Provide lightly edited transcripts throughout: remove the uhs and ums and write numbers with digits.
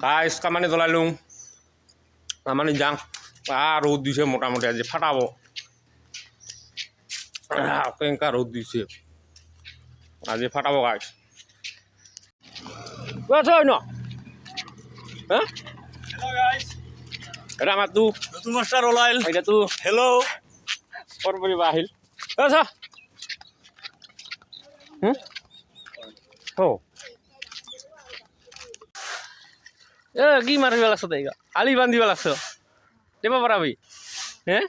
Guys কামানি জ্বলাইলুম কামানি যাং রোদ দিছে মোটামুটি আজি ফাটাব কেঙ্কা রোদ দিছে আজি ফাটাব গাইস ন হ্যাঁ Hello guys. এটা আমার তু নতুন মাস্টার ওলাইল। এটা তু Hello. পরপরি বাহিল আচ্ছা ও কি মারিব লাগছ তাই আলি বান্ধিব লাগছ দেব পারাবি হ্যাঁ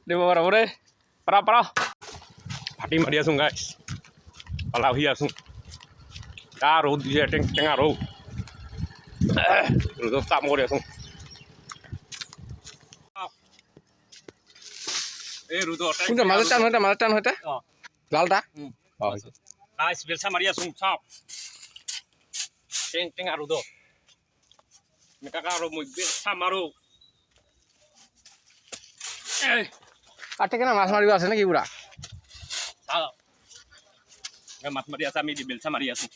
দেব পারাব রে পারা পারা ফাটি মারি আছো গাইস পালা হই আছো তা রোদ দিয়ে টেঙা রোদ রোদত কাম কৰি আছো এই রোদ কোনটা মাঝে টান হইতা লালটা গাইস বেলসা মারি আছো সব টেঙা রোদ মেকাকা আৰু মই বেলসা মাৰো কাটে কেনা মাছ মারিব আছে নাকি পুরা মাছ মাৰি আছে আমি বেলসা মাৰি আছো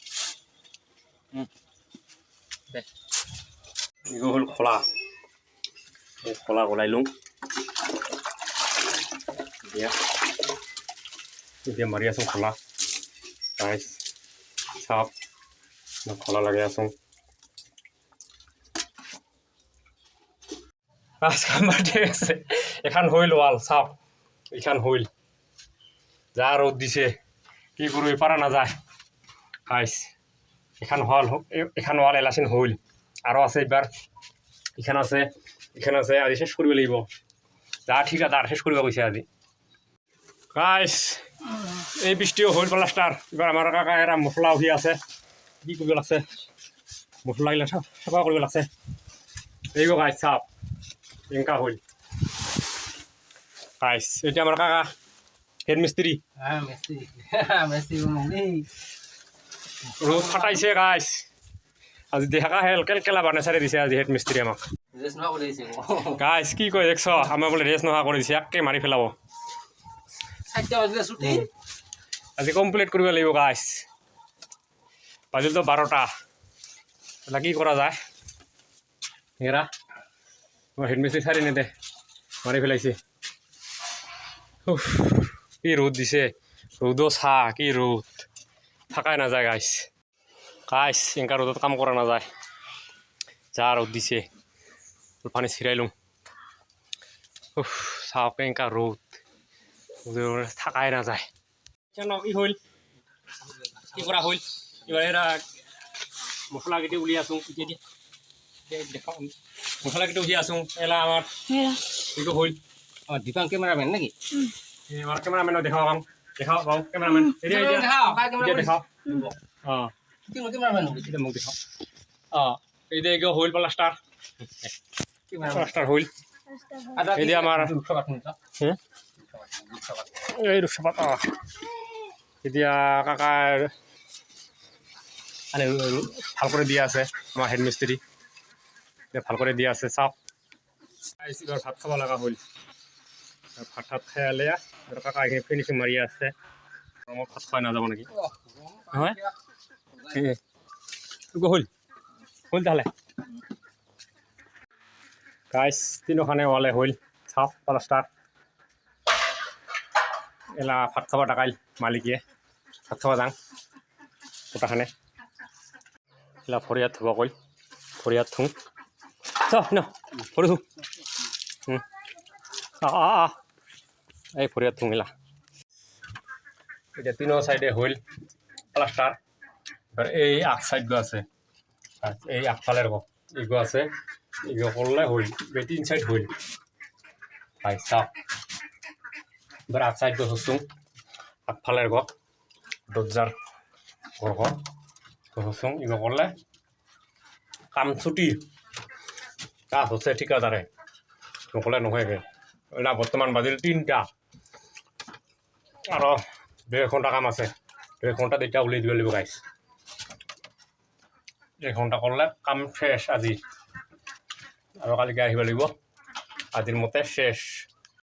হল খোলা খোলা ওলাই লওঁ এতিয়া মাৰি আছো খোলা গাইছ চাপ খোলা লাগি আছো এখন হইল ওয়াল চাপ এখন হইল যা রোদ দিছে কি করবো পারা না যায় গাইছ এখন ওয়াল এলাচিন হইল আরও আছে এবার এখানে আছে আজি শেষ কৰিব লাগিব যা ঠিকাদার শেষ কৰিব কৈছে আজি গাইছ এই বৃষ্টিও হইল প্লাস্টার এবার আমার কাকা এরা মশলা উঠি আছে কি কৰিব লাগছে মশলা গিলা চাফা কৰিব লাগছে এই গাইছ চাপ এংকা হইল গাইছ এটা আমার কাকা হেড মিস্ত্রি রোদ ফাটাইছে গাইছ আজি দেখা কেলা বানে চাৰি দিছে আজি হেড মিস্ত্রি আমাক গাইছ কি কয় দেখছ আমাক বোলে ৰেষ্ট নোহোৱা কৰি দিছে একে মাৰি পেলাব আজি কমপ্লিট কৰিব লাগিব গাইছ বাজিল তো 12টা তাহলে কি করা যায় এরা হেড মিস্ত্রি ছাড়ি নেদে মারি ফেলাইছে কি রোদ দিছে রোদও চা কি রোদ থাকাই না যায় গাইছ এনকা রোদত কাম করা না যায় যা রোদ দিছে পানি ছিড়াইলুম চাওক এনকা রোদ থাকাই না যায় কেন কি হইল কি করা হইল এবার এরা মশলা কেটে উলিয়ে আসুন দেখাও মশলা কেটে উঠিয়ে আসুন এলা আমার এইটো হইল দীপাং ক্যামেরাম্যান নাকি আমার ক্যামেরাম্যান দেখাও বাবু ক্যামেরাম্যান দেখাও মোক দেখাও এই যে হইল প্লাস্টার হইল এই যে আমার এই রূপসভাত এতিয়া কাকার মানে ভাল করে দিয়া আছে আমার হেড মিস্ত্রি ভাল করে দিয়া আছে চাপ এবার ভাত খাব লাগা হইল ভাত খাই আলে কাকা এখানে ফিনিশিং মারি আছে আমার ভাত খাওয়া না যাব নাকি হয় হইল তাহলে গাইছ তিনখানে ওয়ালে হইল চাপ প্লাস্টার এলা ভাত খাবা ডাকাইল মালিকে ভাত খাবা যাং গোটাখানে এলা ফরিয়াদ থবা কই ফরিয়াদ থুং ন ফরি থুং এই ফরিয়াদ থুং এলা এটা তিনো সাইডে হইল প্লাস্টার এবার এই আগ সাইড গো আছে এই আগফালের গো এগো আছে এগো করলে হইল এই 3 সাইড হইল ভাই চাপ এবার আগ সাইড গো হসুং আগফালের গো দরজার ঘর তো হসুং এগো করলে কাম ছুটি কাজ হচ্ছে ঠিকাদারে নকলে নহয় গে এটা বর্তমান বাজিল 3টা আর 2 ঘন্টা কাম আছে 2 ঘন্টা এটা উলিয়ে দিব লাগিব গাইছ 1 ঘন্টা করলে কাম শেষ আজি আর কালকে আহিব লাগিব আজির মতে শেষ